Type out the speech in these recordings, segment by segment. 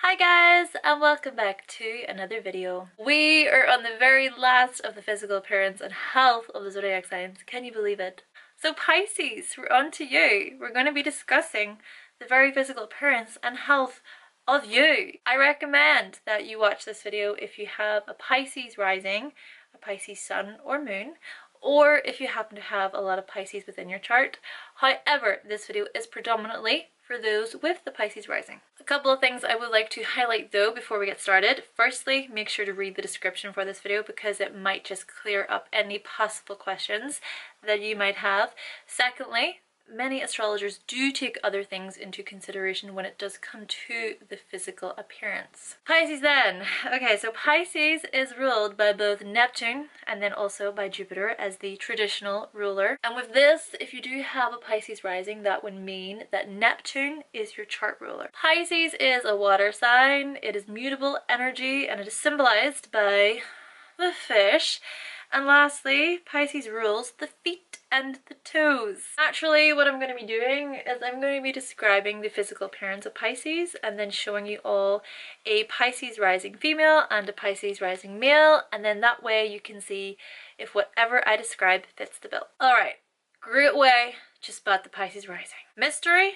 Hi guys, and welcome back to another video. We are on the very last of the physical appearance and health of the zodiac signs. Can you believe it? So Pisces, we're on to you. We're going to be discussing the very physical appearance and health of you. I recommend that you watch this video if you have a Pisces rising, a Pisces sun or moon, or if you happen to have a lot of Pisces within your chart. However, this video is predominantly for those with the Pisces rising. A couple of things I would like to highlight though before we get started. Firstly, make sure to read the description for this video because it might just clear up any possible questions that you might have. Secondly, many astrologers do take other things into consideration when it does come to the physical appearance. Pisces then. Okay, so Pisces is ruled by both Neptune and then also by Jupiter as the traditional ruler. And with this, if you do have a Pisces rising, that would mean that Neptune is your chart ruler. Pisces is a water sign. It is mutable energy and it is symbolized by the fish. And lastly, Pisces rules the feet and the toes. Naturally, what I'm going to be doing is I'm going to be describing the physical appearance of Pisces and then showing you all a Pisces rising female and a Pisces rising male, and then that way you can see if whatever I describe fits the bill. Alright, great way to spot the Pisces rising. Mystery,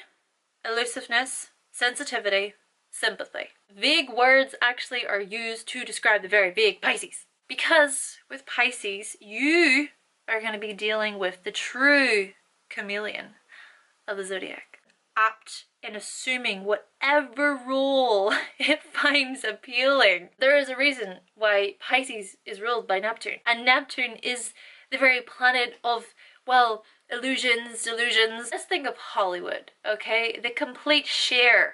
elusiveness, sensitivity, sympathy. Vague words actually are used to describe the very vague Pisces. Because with Pisces, you are going to be dealing with the true chameleon of the zodiac. Apt in assuming whatever role it finds appealing. There is a reason why Pisces is ruled by Neptune. And Neptune is the very planet of, well, illusions, delusions. Let's think of Hollywood, okay? The complete sheer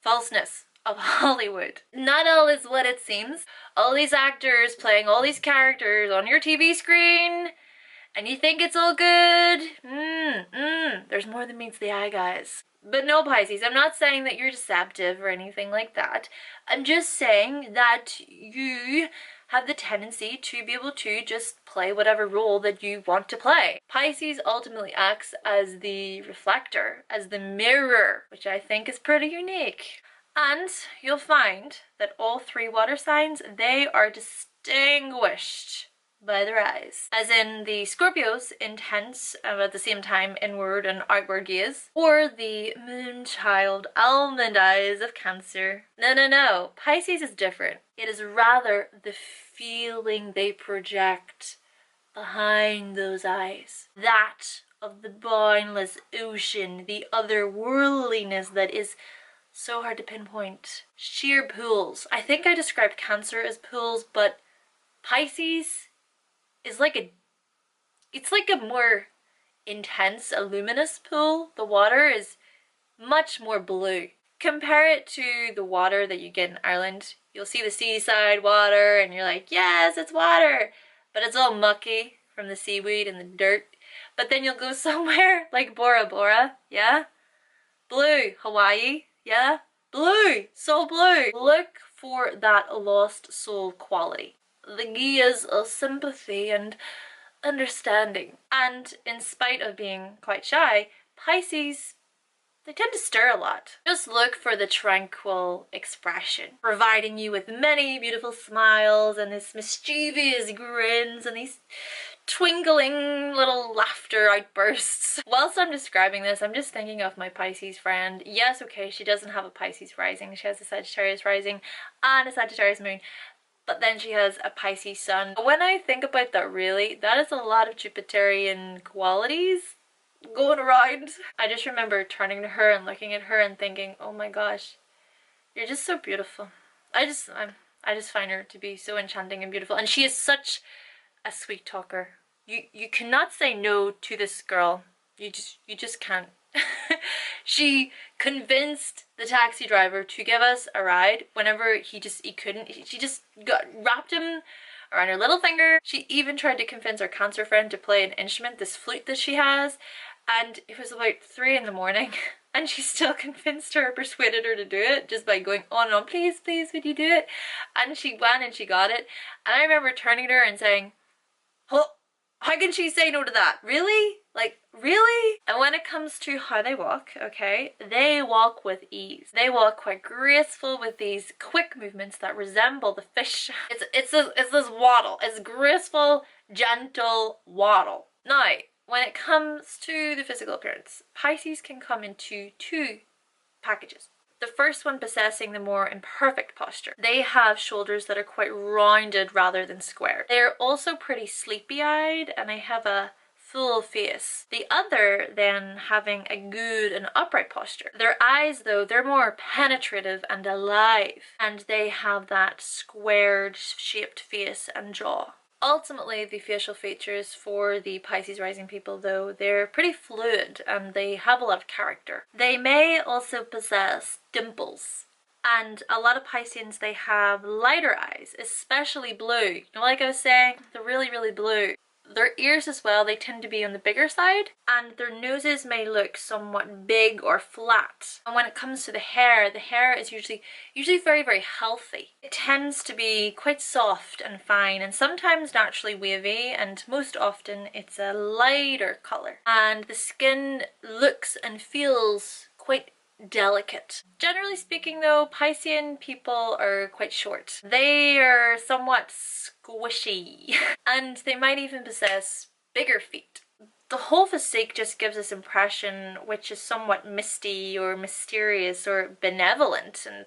falseness of Hollywood. Not all is what it seems. All these actors playing all these characters on your TV screen, and you think it's all good. There's more than meets the eye, guys. But no, Pisces, I'm not saying that you're deceptive or anything like that. I'm just saying that you have the tendency to be able to just play whatever role that you want to play. Pisces ultimately acts as the reflector, as the mirror, which I think is pretty unique. And you'll find that all three water signs, they are distinguished by their eyes. As in the Scorpio's intense and at the same time inward and outward gaze, or the moonchild almond eyes of Cancer. No. Pisces is different. It is rather the feeling they project behind those eyes. That of the boundless ocean, the otherworldliness that is so hard to pinpoint. Sheer pools. I think I described Cancer as pools, but Pisces is it's like a more intense, a luminous pool. The water is much more blue. Compare it to the water that you get in Ireland. You'll see the seaside water and you're like, yes, it's water, but it's all mucky from the seaweed and the dirt. But then you'll go somewhere like Bora Bora, yeah? Blue, Hawaii. Yeah? Blue! So blue! Look for that lost soul quality. The gears of sympathy and understanding. And in spite of being quite shy, Pisces, they tend to stir a lot. Just look for the tranquil expression, providing you with many beautiful smiles and this mischievous grins and these twinkling little laughter outbursts. Whilst I'm describing this, I'm just thinking of my Pisces friend. Yes, okay, she doesn't have a Pisces rising. She has a Sagittarius rising and a Sagittarius moon, but then she has a Pisces sun. When I think about that, really, that is a lot of Jupiterian qualities going around. I just remember turning to her and looking at her and thinking, oh my gosh, you're just so beautiful. I just find her to be so enchanting and beautiful, and she is such a sweet talker. You cannot say no to this girl. You just can't. She convinced the taxi driver to give us a ride whenever he couldn't. She just wrapped him around her little finger. She even tried to convince our Cancer friend to play an instrument, this flute that she has, and it was about 3 in the morning and she still convinced her, persuaded her to do it just by going on and on, please would you do it? And she went and she got it, and I remember turning to her and saying, oh, how can she say no to that? Really? Like, really? And when it comes to how they walk, okay, they walk with ease. They walk quite graceful with these quick movements that resemble the fish. It's this waddle. It's graceful, gentle waddle. Now, when it comes to the physical appearance, Pisces can come into two packages. The first one possessing the more imperfect posture. They have shoulders that are quite rounded rather than square. They are also pretty sleepy-eyed and they have a full face. The other then having a good and upright posture. Their eyes though, they're more penetrative and alive, and they have that squared shaped face and jaw. Ultimately, the facial features for the Pisces rising people though, they're pretty fluid and they have a lot of character. They may also possess dimples. And a lot of Pisceans, they have lighter eyes, especially blue. You know, like I was saying, they're really, really blue. Their ears as well, they tend to be on the bigger side, and their noses may look somewhat big or flat. And when it comes to the hair is usually very, very healthy. It tends to be quite soft and fine, and sometimes naturally wavy, and most often it's a lighter colour. And the skin looks and feels quite delicate. Generally speaking though, Piscean people are quite short. They are somewhat squishy and they might even possess bigger feet. The whole physique just gives this impression which is somewhat misty or mysterious or benevolent and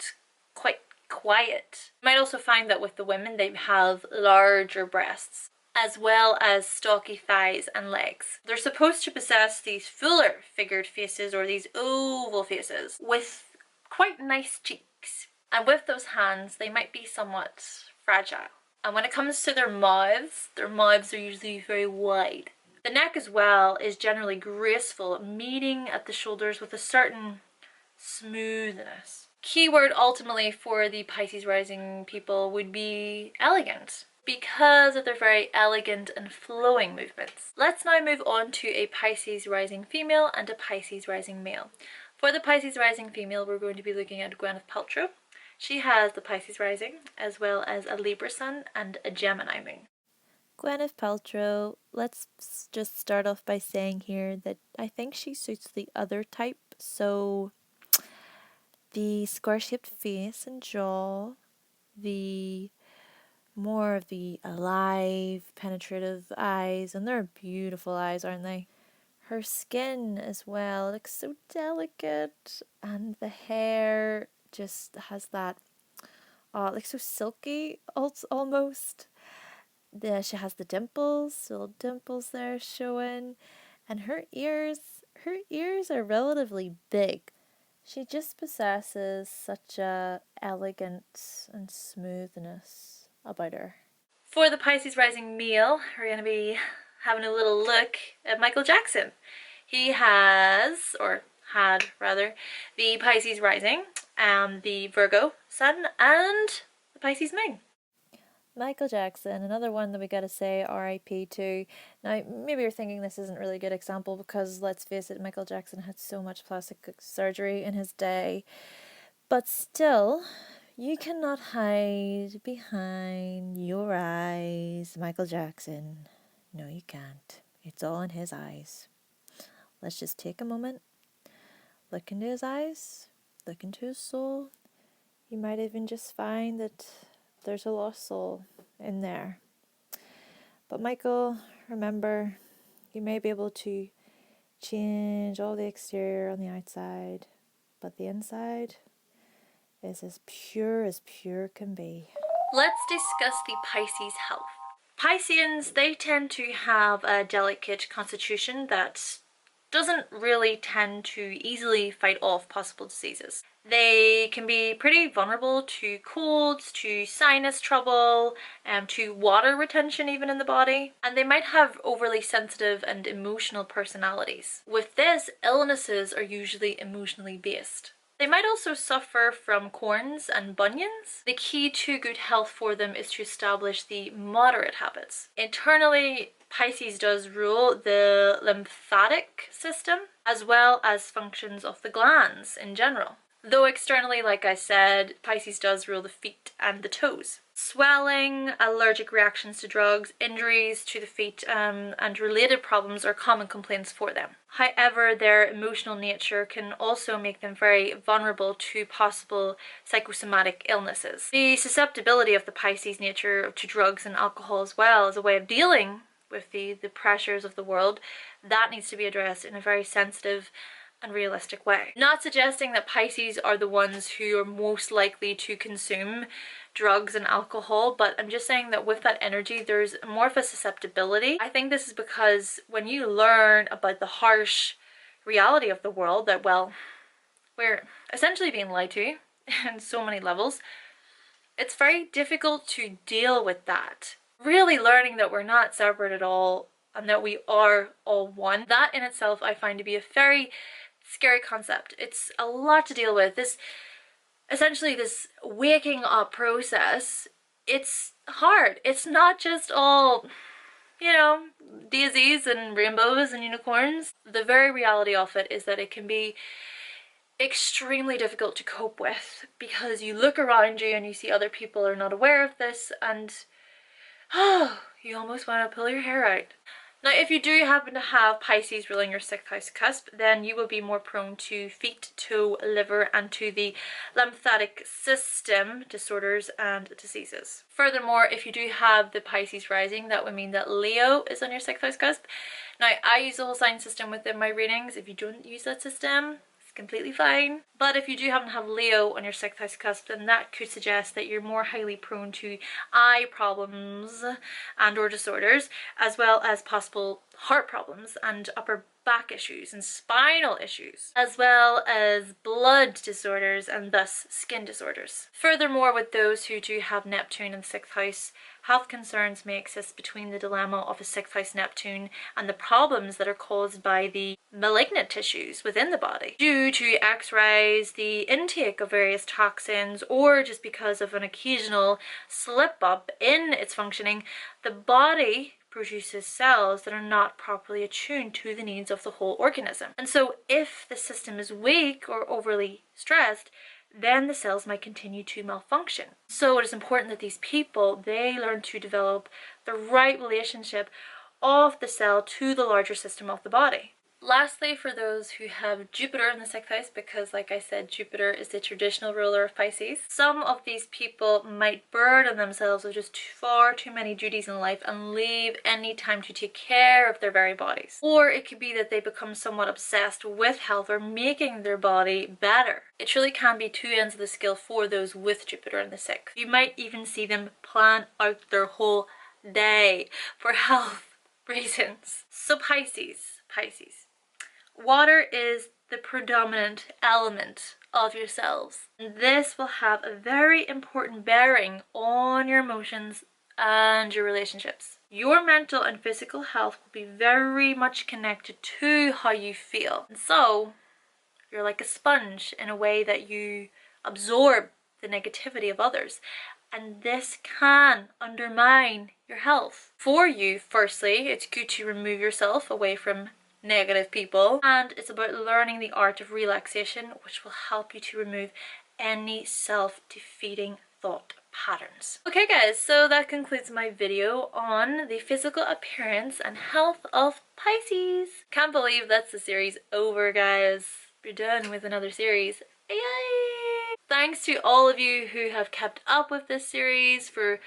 quite quiet. You might also find that with the women they have larger breasts, as well as stocky thighs and legs. They're supposed to possess these fuller figured faces or these oval faces with quite nice cheeks. And with those hands, they might be somewhat fragile. And when it comes to their mouths are usually very wide. The neck as well is generally graceful, meeting at the shoulders with a certain smoothness. Keyword ultimately for the Pisces rising people would be elegant, because of their very elegant and flowing movements. Let's now move on to a Pisces rising female and a Pisces rising male. For the Pisces rising female, we're going to be looking at Gweneth Paltrow. She has the Pisces rising, as well as a Libra sun and a Gemini moon. Gweneth Paltrow, let's just start off by saying here that I think she suits the other type, so the square-shaped face and jaw, the more of the alive, penetrative eyes, and they're beautiful eyes, aren't they? Her skin as well looks so delicate, and the hair just has that, it looks so silky almost. She has the dimples, little dimples there showing, and her ears are relatively big. She just possesses such a elegance and smoothness about her. For the Pisces rising male, we're going to be having a little look at Michael Jackson. He has, or had rather, the Pisces rising, the Virgo sun, and the Pisces moon. Michael Jackson, another one that we gotta say R.I.P. to. Now, maybe you're thinking this isn't really a good example because, let's face it, Michael Jackson had so much plastic surgery in his day. But still, you cannot hide behind your eyes, Michael Jackson. No, you can't. It's all in his eyes. Let's just take a moment, look into his eyes, look into his soul. You might even just find that there's a lost soul in there. But Michael, remember, you may be able to change all the exterior on the outside, but the inside is as pure can be. Let's discuss the Pisces health. Pisceans, they tend to have a delicate constitution that doesn't really tend to easily fight off possible diseases. They can be pretty vulnerable to colds, to sinus trouble, to water retention even in the body, and they might have overly sensitive and emotional personalities. With this, illnesses are usually emotionally based. They might also suffer from corns and bunions. The key to good health for them is to establish the moderate habits. Internally, Pisces does rule the lymphatic system as well as functions of the glands in general. Though externally, like I said, Pisces does rule the feet and the toes. Swelling, allergic reactions to drugs, injuries to the feet, and related problems are common complaints for them. However, their emotional nature can also make them very vulnerable to possible psychosomatic illnesses. The susceptibility of the Pisces nature to drugs and alcohol as well as a way of dealing with the pressures of the world, that needs to be addressed in a very sensitive and realistic way. Not suggesting that Pisces are the ones who are most likely to consume drugs and alcohol, but I'm just saying that with that energy there's more of a susceptibility. I think this is because when you learn about the harsh reality of the world, that, well, we're essentially being lied to in so many levels, it's very difficult to deal with that. Really learning that we're not separate at all and that we are all one, that in itself I find to be a very scary concept. It's a lot to deal with. This essentially this waking up process, it's hard. It's not just all, you know, daisies and rainbows and unicorns. The very reality of it is that it can be extremely difficult to cope with, because you look around you and you see other people are not aware of this, and you almost want to pull your hair out. Now, if you do happen to have Pisces ruling your 6th house cusp, then you will be more prone to feet, toe, liver, and to the lymphatic system disorders and diseases. Furthermore, if you do have the Pisces rising, that would mean that Leo is on your 6th house cusp. Now, I use the whole sign system within my readings. If you don't use that system, completely fine. But if you do happen to have Leo on your 6th house cusp, then that could suggest that you're more highly prone to eye problems and or disorders, as well as possible heart problems and upper back issues and spinal issues, as well as blood disorders and thus skin disorders. Furthermore, with those who do have Neptune in the 6th house, health concerns may exist between the dilemma of a 6th house Neptune and the problems that are caused by the malignant tissues within the body due to x-rays, the intake of various toxins, or just because of an occasional slip up in its functioning. The body produces cells that are not properly attuned to the needs of the whole organism. And so if the system is weak or overly stressed, then the cells might continue to malfunction. So it is important that these people, they learn to develop the right relationship of the cell to the larger system of the body. Lastly, for those who have Jupiter in the 6th house, because like I said, Jupiter is the traditional ruler of Pisces, some of these people might burden themselves with just far too many duties in life and leave any time to take care of their very bodies. Or it could be that they become somewhat obsessed with health or making their body better. It truly can be two ends of the scale for those with Jupiter in the 6th. You might even see them plan out their whole day for health reasons. So Pisces. Water is the predominant element of your cells. This will have a very important bearing on your emotions and your relationships. Your mental and physical health will be very much connected to how you feel. And so, you're like a sponge in a way that you absorb the negativity of others. And this can undermine your health. For you, firstly, it's good to remove yourself away from negative people, and it's about learning the art of relaxation, which will help you to remove any self-defeating thought patterns. Okay guys, so that concludes my video on the physical appearance and health of Pisces. Can't believe that's the series over, guys. We're done with another series. Yay! Thanks to all of you who have kept up with this series, for,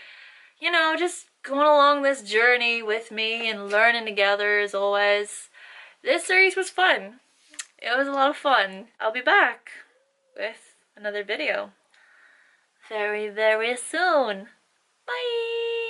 you know, just going along this journey with me and learning together as always. This series was fun. It was a lot of fun. I'll be back with another video very, very soon.